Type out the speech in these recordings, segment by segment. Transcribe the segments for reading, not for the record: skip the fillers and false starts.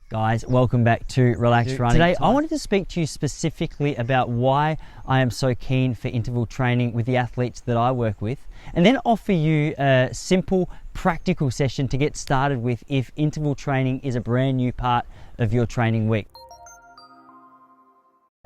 Guys, welcome back to Relaxed Running. Today I wanted to speak to you specifically about why I am so keen for interval training with the athletes that I work with, and then offer you a simple, practical session to get started with if interval training is a brand new part of your training week.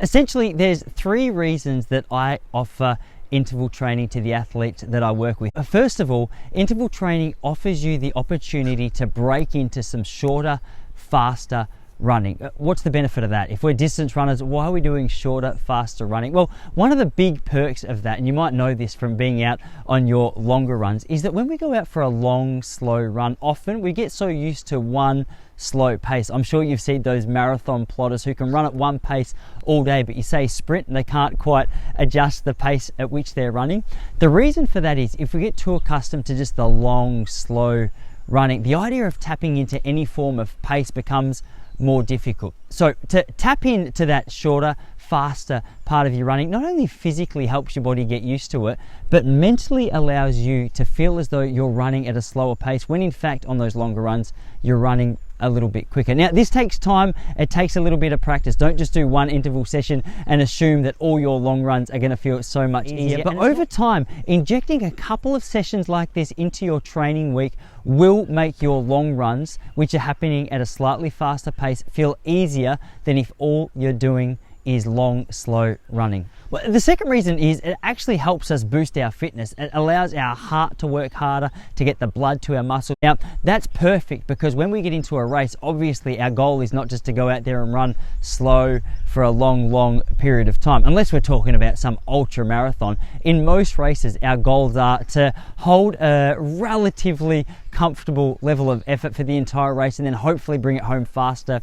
Essentially, there's three reasons that I offer interval training to the athletes that I work with. First of all, interval training offers you the opportunity to break into some shorter, faster running. What's the benefit of that? If we're distance runners, why are we doing shorter, faster running? Well, one of the big perks of that, and you might know this from being out on your longer runs, is that when we go out for a long, slow run, often we get so used to one slow pace. I'm sure you've seen those marathon plotters who can run at one pace all day, but you say sprint and they can't quite adjust the pace at which they're running. The reason for that is if we get too accustomed to just the long, slow running, the idea of tapping into any form of pace becomes more difficult. So to tap into that shorter, faster part of your running not only physically helps your body get used to it, but mentally allows you to feel as though you're running at a slower pace when in fact on those longer runs you're running a little bit quicker. Now this takes time, it takes a little bit of practice. Don't just do one interval session and assume that all your long runs are going to feel so much easier. But over time, injecting a couple of sessions like this into your training week will make your long runs, which are happening at a slightly faster pace, feel easier than if all you're doing is long, slow running. Well, the second reason is it actually helps us boost our fitness. It allows our heart to work harder to get the blood to our muscle. Now, that's perfect because when we get into a race, obviously our goal is not just to go out there and run slow for a long period of time. Unless we're talking about some ultra marathon. In most races, our goals are to hold a relatively comfortable level of effort for the entire race and then hopefully bring it home faster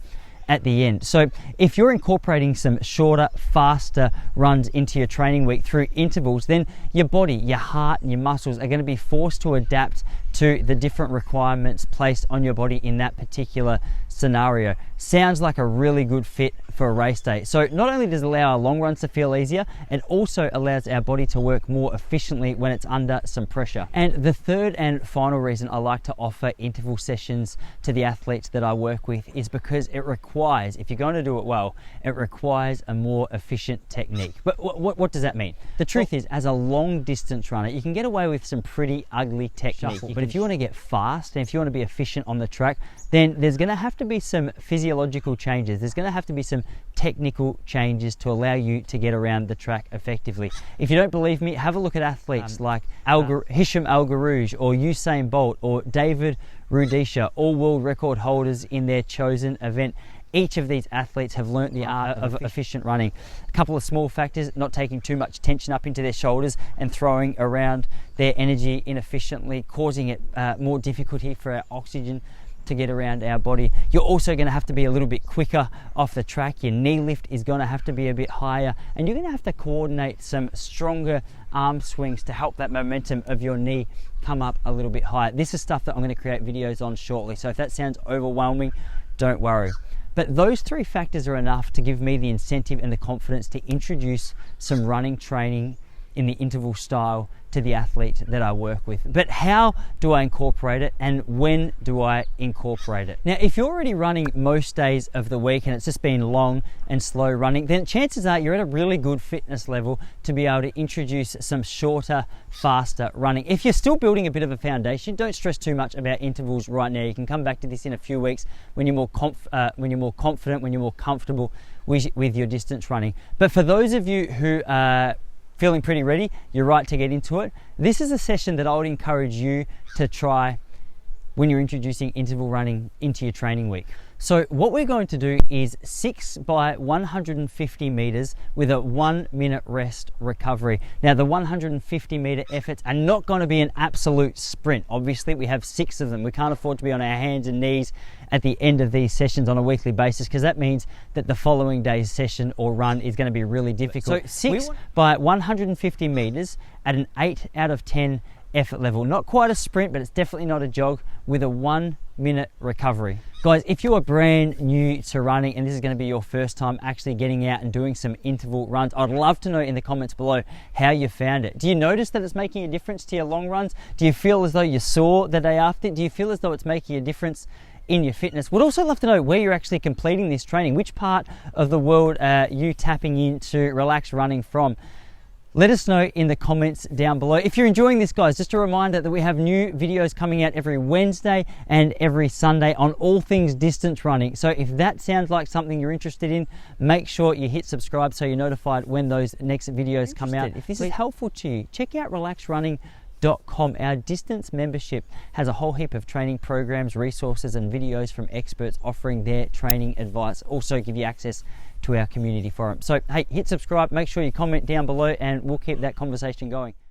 at the end. So if you're incorporating some shorter, faster runs into your training week through intervals, then your body, your heart and your muscles are going to be forced to adapt to the different requirements placed on your body in that particular scenario. Sounds like a really good fit for a race day. So not only does it allow our long runs to feel easier, it also allows our body to work more efficiently when it's under some pressure. And the third and final reason I like to offer interval sessions to the athletes that I work with is because it requires, if you're going to do it well, it requires a more efficient technique. But what does that mean? The truth is, as a long distance runner, you can get away with some pretty ugly technique. But if you want to get fast and if you want to be efficient on the track, then there's going to have to be some physiological changes. There's going to have to be some technical changes to allow you to get around the track effectively. If you don't believe me, have a look at athletes like Hisham Al Garouj or Usain Bolt or David Rudisha, all world record holders in their chosen event. Each of these athletes have learnt the art of efficient running. A couple of small factors: not taking too much tension up into their shoulders and throwing around their energy inefficiently, causing it more difficulty for our oxygen to get around our body. You're also going to have to be a little bit quicker off the track. Your knee lift is going to have to be a bit higher, and you're going to have to coordinate some stronger arm swings to help that momentum of your knee come up a little bit higher. This is stuff that I'm going to create videos on shortly, so if that sounds overwhelming, don't worry. But those three factors are enough to give me the incentive and the confidence to introduce some running training in the interval style to the athlete that I work with. But how do I incorporate it and when do I incorporate it? Now, if you're already running most days of the week and it's just been long and slow running, then chances are you're at a really good fitness level to be able to introduce some shorter, faster running. If you're still building a bit of a foundation, don't stress too much about intervals right now. You can come back to this in a few weeks when you're more confident, when you're more comfortable with your distance running. But for those of you who are feeling pretty ready, you're right to get into it. This is a session that I would encourage you to try when you're introducing interval running into your training week. So what we're going to do is 6 by 150 meters with a 1 minute rest recovery. Now the 150 meter efforts are not going to be an absolute sprint. Obviously we have 6 of them. We can't afford to be on our hands and knees at the end of these sessions on a weekly basis, because that means that the following day's session or run is going to be really difficult. So 6 by 150 meters at an 8 out of 10 effort level. Not quite a sprint, but it's definitely not a jog, with a 1 minute recovery. Guys, if you are brand new to running and this is going to be your first time actually getting out and doing some interval runs, I'd love to know in the comments below how you found it. Do you notice that it's making a difference to your long runs? Do you feel as though you're sore the day after? Do you feel as though it's making a difference in your fitness. We'd also love to know where you're actually completing this training, which part of the world are you tapping into relaxed running from. Let us know in the comments down below. If you're enjoying this, guys, just a reminder that we have new videos coming out every Wednesday and every Sunday on all things distance running. So if that sounds like something you're interested in, make sure you hit subscribe so you're notified when those next videos come out. If this is helpful to you, check out relaxrunning.com. Our distance membership has a whole heap of training programs, resources, and videos from experts offering their training advice. Also give you access to our community forum. So hey, hit subscribe, make sure you comment down below, and we'll keep that conversation going.